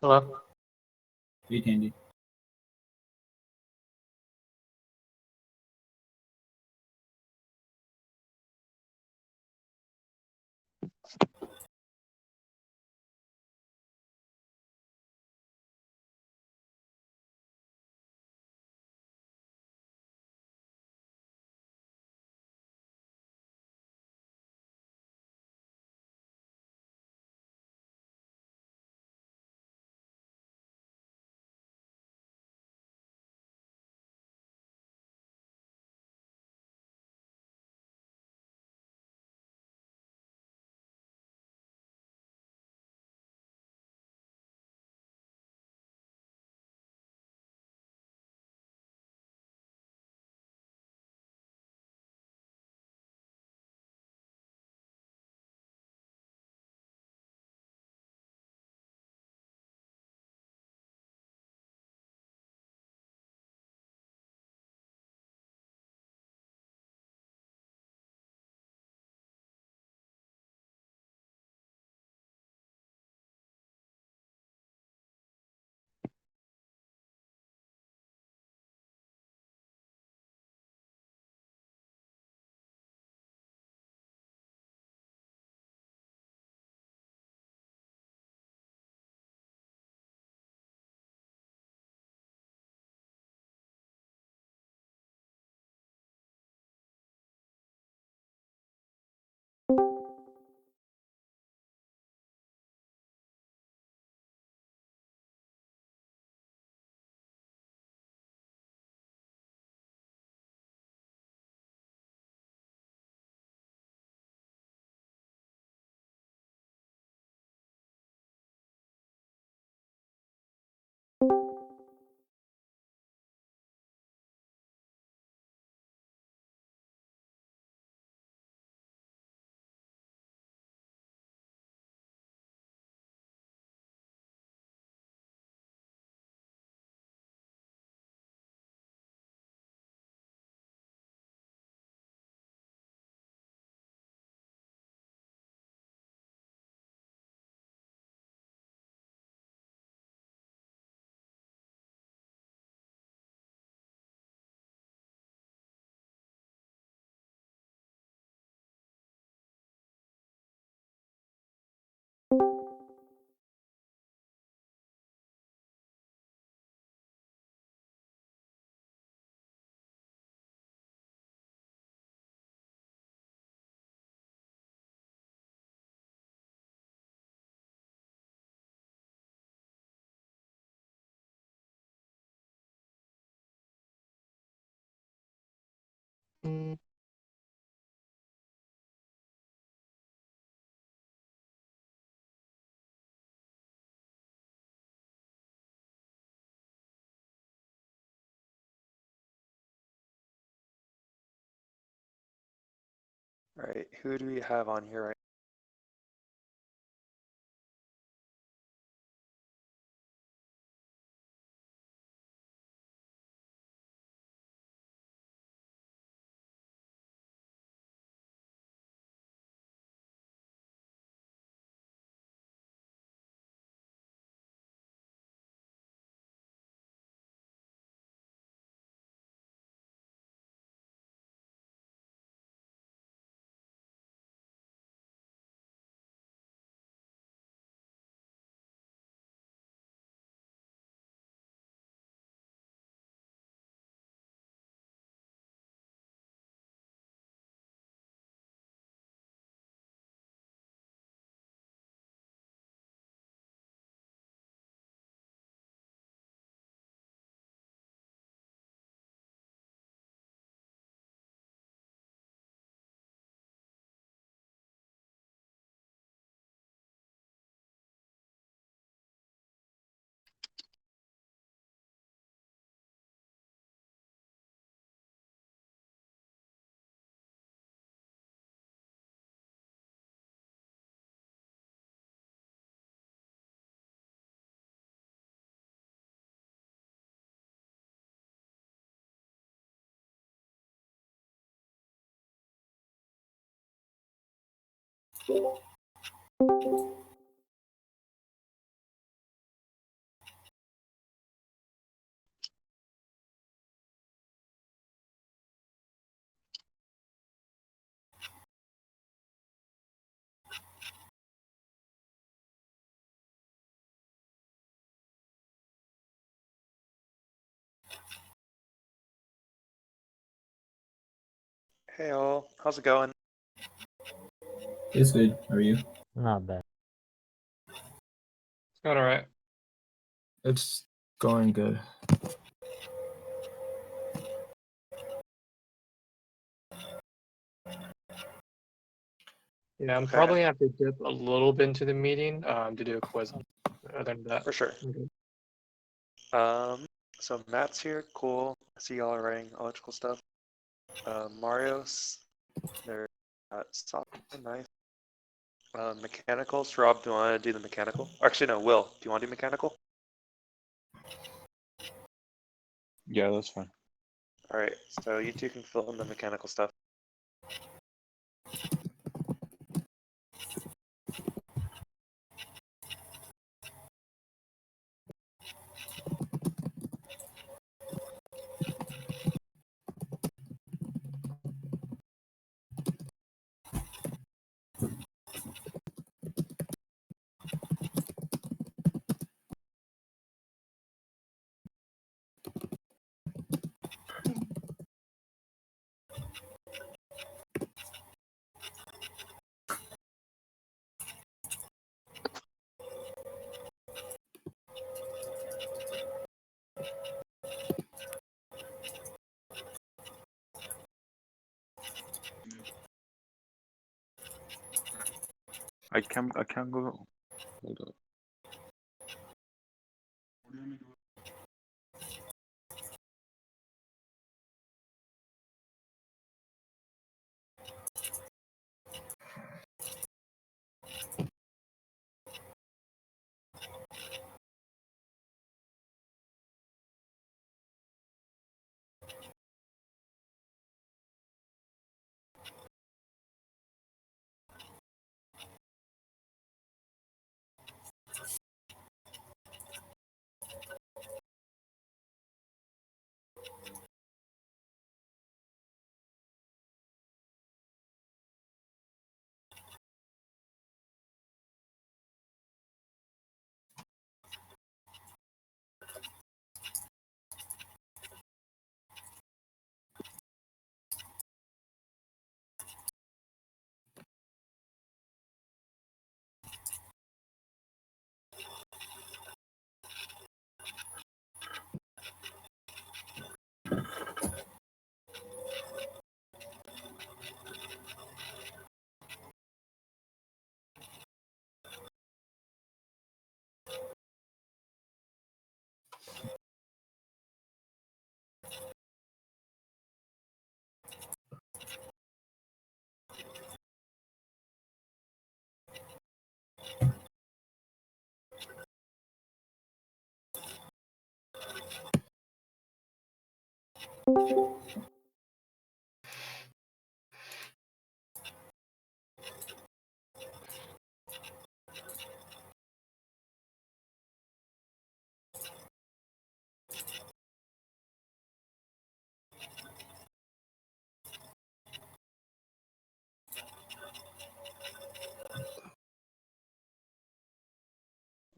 Hello. Hey, Tandy. All right, who do we have on here right Hey all, how's it going? It's good. How are you? Not bad. It's going all right. It's going good. Yeah, I'm Okay. probably gonna have to dip a little bit into the meeting to do a quiz on. Other than that, For sure. I'm good. So Matt's here, cool. I see y'all are writing electrical stuff. Mario's there at software, nice. Mechanicals, Rob, do you want to do the mechanical? Actually, no, Will, do you want to do mechanical? Yeah, that's fine. All right, so you two can fill in the mechanical stuff. I can't go. Hold up.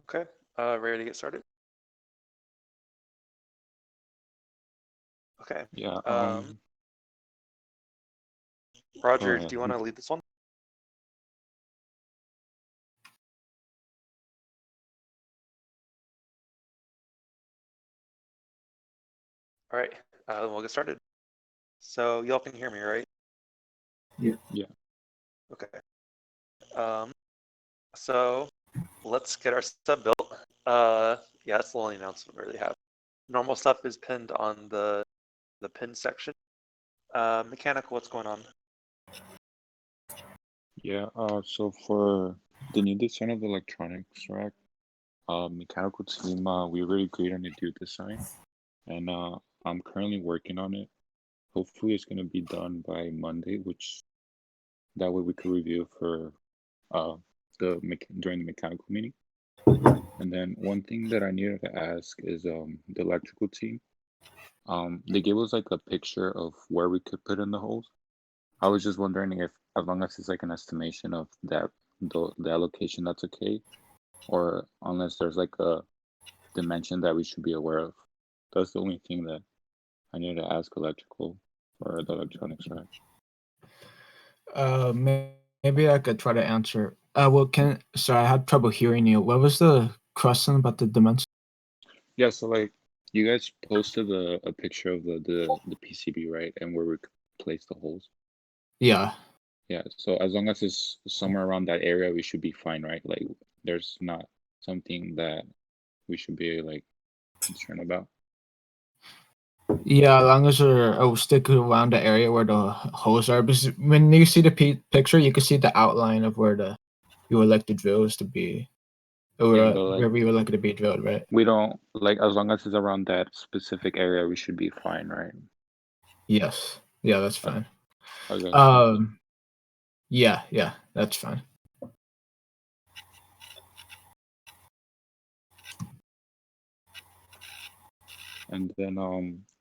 Okay, ready to get started? Okay. Yeah. Roger, go do you ahead. want to lead this one? All right, we'll get started. So y'all can hear me, right? Yeah. Yeah. Okay. So let's get our stuff built. Yeah, that's the only announcement we really have. Normal stuff is pinned on the pin section. Mechanical, what's going on? Yeah. So for the new design of the electronics rack, mechanical team, we already agreed on a new design, and I'm currently working on it. Hopefully, it's gonna be done by Monday, which that way we could review for during the mechanical meeting. And then one thing that I needed to ask is the electrical team. They gave us like a picture of where we could put in the holes. I was just wondering if, as long as it's like an estimation of the allocation, that's okay, or unless there's like a dimension that we should be aware of. That's the only thing that I need to ask electrical or the electronics rack. Maybe I could try to answer. Well, sorry, I had trouble hearing you. What was the question about the dimension? Yeah, so like you guys posted a picture of the PCB, right? And where we could place the holes. Yeah. Yeah, so as long as it's somewhere around that area, we should be fine, right? Like there's not something that we should be like concerned about. Yeah, as long as you're stick around the area where the holes are. Because when you see the picture, you can see the outline of where you would like the drills to be, or Yeah, but like wherever you would like it to be drilled, right? we don't like as long as it's around that specific area, we should be fine, right? Yes. Yeah, that's fine. Okay. Yeah, that's fine. And then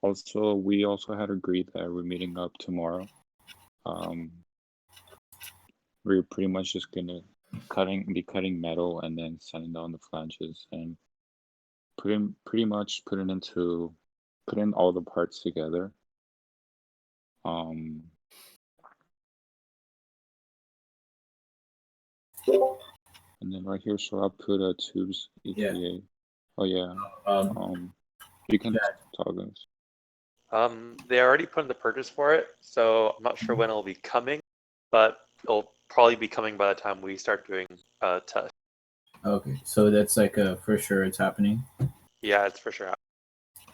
also we also had agreed that we're meeting up tomorrow. We're pretty much just gonna be cutting metal and then sanding down the flanges and putting all the parts together. And then right here, so I'll put tubes ETA. Yeah. Oh yeah. You can talk us. They already put in the purchase for it, so I'm not sure when it'll be coming, but it'll probably be coming by the time we start doing tests. Okay, so that's like for sure it's happening. Yeah, it's for sure.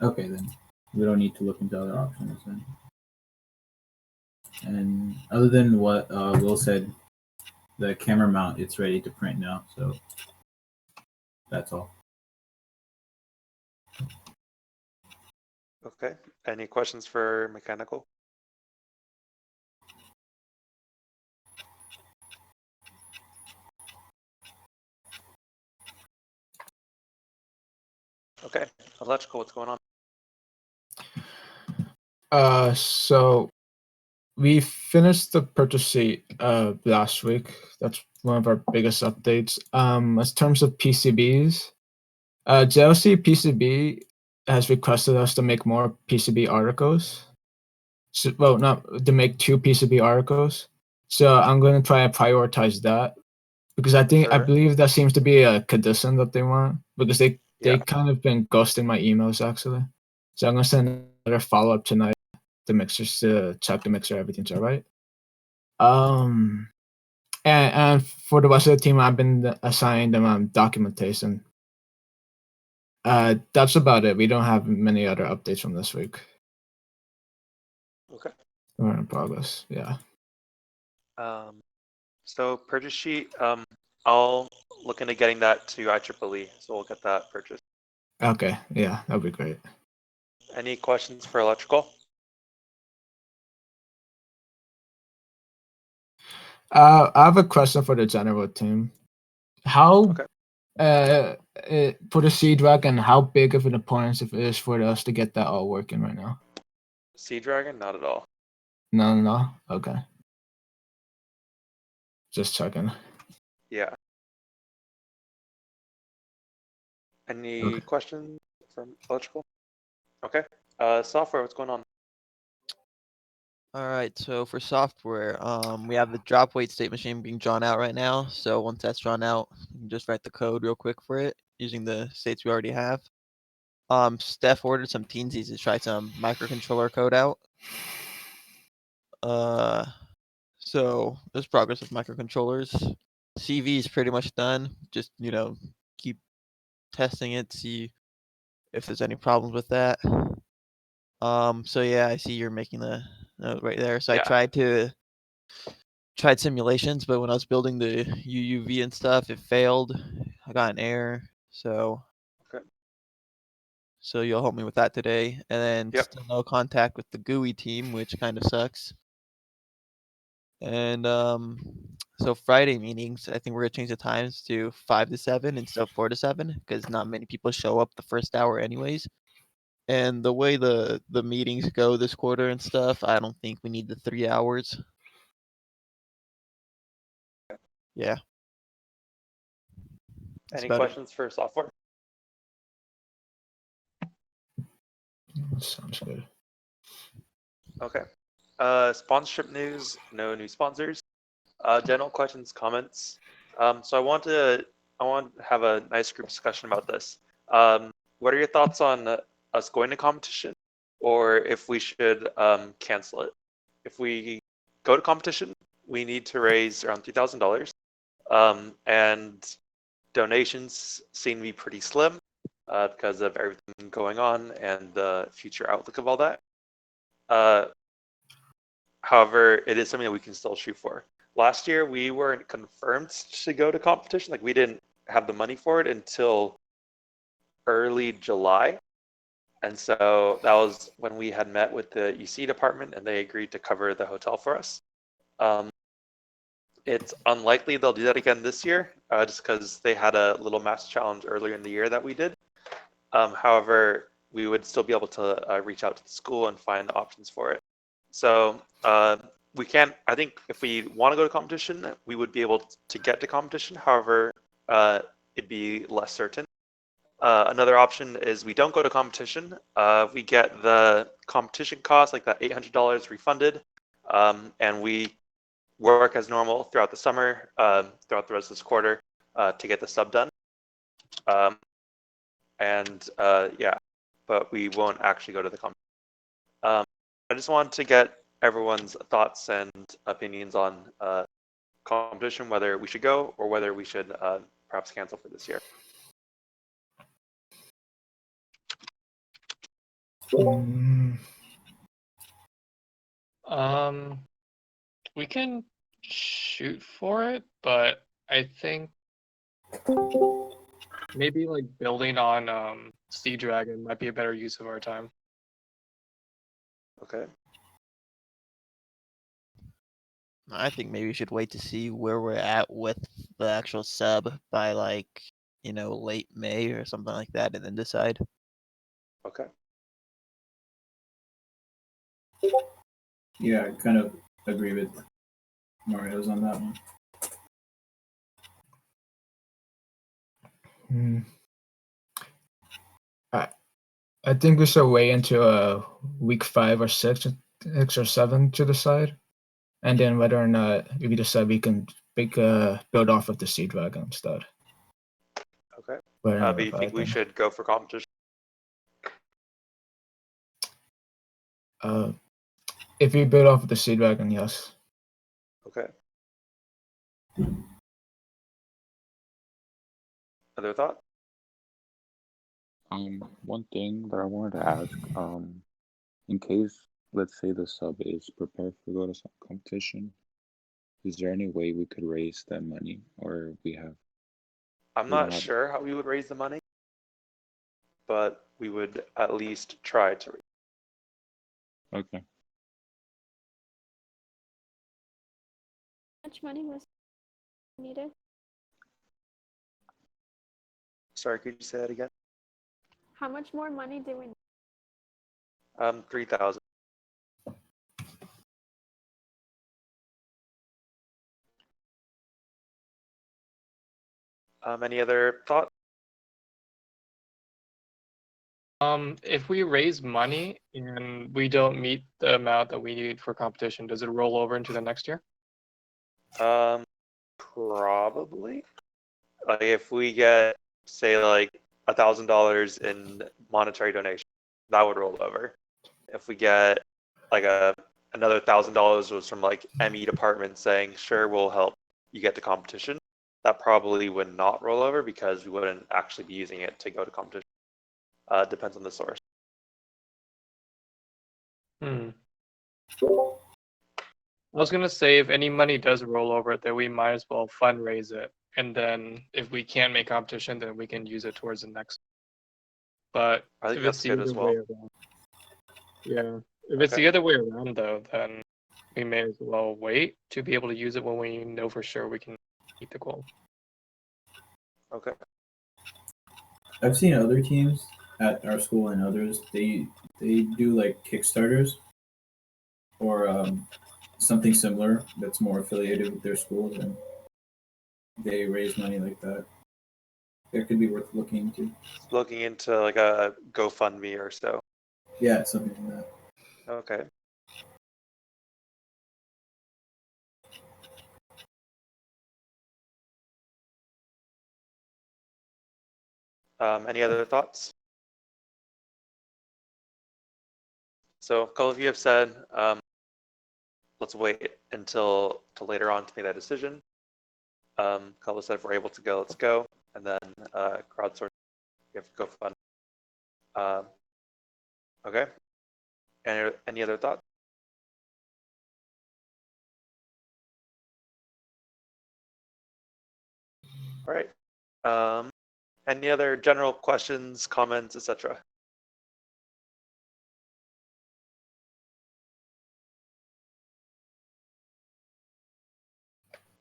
Okay, then we don't need to look into other options then. And other than what Will said, the camera mount, it's ready to print now, so that's all. Okay. Any questions for mechanical? Okay. Electrical, what's going on? So we finished the purchase sheet last week. That's one of our biggest updates. As terms of PCBs, JLC PCB has requested us to make more PCB articles. So, well, not to make 2 PCB articles. So I'm going to try and prioritize that because I Sure. believe that seems to be a condition that they want because they Yeah. kind of been ghosting my emails actually. So I'm going to send another follow up tonight. The mixers to check the mixer, everything's all right. And for the rest of the team, I've been assigned them documentation. That's about it. We don't have many other updates from this week. Okay. We're in progress. Yeah. So purchase sheet, I'll look into getting that to IEEE, so we'll get that purchased. Okay. Yeah, that'd be great. Any questions for electrical? I have a question for the general team. How for the C Dragon, how big of an importance it is for us to get that all working right now? Sea Dragon? Not at all. No. Okay. Just checking. Yeah. Any questions from electrical? Okay. Software, what's going on? All right, so for software, we have the drop weight state machine being drawn out right now. So once that's drawn out, you can just write the code real quick for it using the states we already have. Steph ordered some teensies to try some microcontroller code out. So there's progress with microcontrollers. CV is pretty much done. Just, keep testing it, see if there's any problems with that. So yeah, I see you're making the note right there. So Yeah. I tried simulations, but when I was building the UUV and stuff, it failed. I got an error. So Okay. So you'll help me with that today. And then Yep. still no contact with the GUI team, which kind of sucks. And so Friday meetings, I think we're gonna change the times to 5 to 7 instead of 4 to 7 because not many people show up the first hour anyways. And the way the meetings go this quarter and stuff, I don't think we need the 3 hours. Yeah. That's Any about it. questions for software? Sounds good. Okay. Sponsorship news, no new sponsors. General questions, comments. So I want to have a nice group discussion about this. What are your thoughts on us going to competition, or if we should cancel it? If we go to competition, we need to raise around $3,000, and donations seem to be pretty slim because of everything going on and the future outlook of all that. However, it is something that we can still shoot for. Last year, we weren't confirmed to go to competition. Like, we didn't have the money for it until early July. And so that was when we had met with the EC department and they agreed to cover the hotel for us. It's unlikely they'll do that again this year, just because they had a little mass challenge earlier in the year that we did. However, we would still be able to reach out to the school and find options for it. So we can, I think if we want to go to competition, we would be able to get to competition. However, it'd be less certain. Another option is we don't go to competition. We get the competition cost, like that $800 refunded, and we work as normal throughout the summer, throughout the rest of this quarter, to get the sub done. Yeah, but we won't actually go to the competition. I just wanted to get everyone's thoughts and opinions on competition, whether we should go or whether we should perhaps cancel for this year. We can shoot for it, but I think maybe like building on Sea Dragon might be a better use of our time. Okay. I think maybe we should wait to see where we're at with the actual sub by like, late May or something like that, and then decide. Okay. Yeah, I kind of agree with Mario's on that one. I think we should wait until week 5 or 6 or 7 to decide, and then whether or not if we decide we can build off of the Sea Dragon instead. Okay. But Do you think we should go for competition? If we build off of the Sea Dragon, yes. Okay. Other thought? One thing that I wanted to ask, in case, let's say the sub is prepared to go to some competition, is there any way we could raise that money, or I'm not sure how we would raise the money, but we would at least try to. Okay. How much money was needed? Sorry, could you say that again? How much more money do we need? 3,000. Any other thought? If we raise money and we don't meet the amount that we need for competition, does it roll over into the next year? Probably. Like if we get, say, like $1,000 in monetary donation, that would roll over. If we get like another $1,000 was from like ME department saying, sure, we'll help you get to competition, that probably would not roll over because we wouldn't actually be using it to go to competition. Depends on the source. I was gonna say if any money does roll over, then we might as well fundraise it, and then if we can't make competition, then we can use it towards the next. But I think if that's it's the good other as way well. around, yeah, if it's the other way around though, then we may as well wait to be able to use it when we know for sure we can meet the goal. Okay. I've seen other teams at our school and others. They do like Kickstarters or something similar that's more affiliated with their schools, and they raise money like that. That could be worth looking into. Looking into like a GoFundMe or so. Yeah, something like that. Okay. Any other thoughts? So a couple of you have said, let's wait until later on to make that decision. A couple said if we're able to go, let's go. And then crowdsourcing, you have to go fund. Okay. Any other thoughts? All right. Any other general questions, comments, etc.?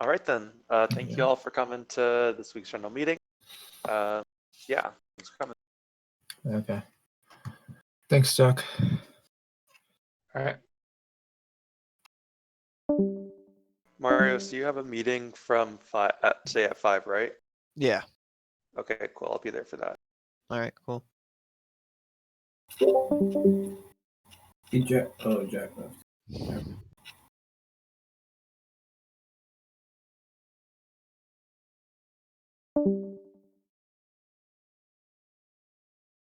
All right then. Thank you all for coming to this week's general meeting. Yeah, thanks for coming. Okay. Thanks, Jack. All right. Mario, so you have a meeting from today at 5, right? Yeah. Okay, cool. I'll be there for that. All right. Cool. Hey, Jack. Oh, Jack left.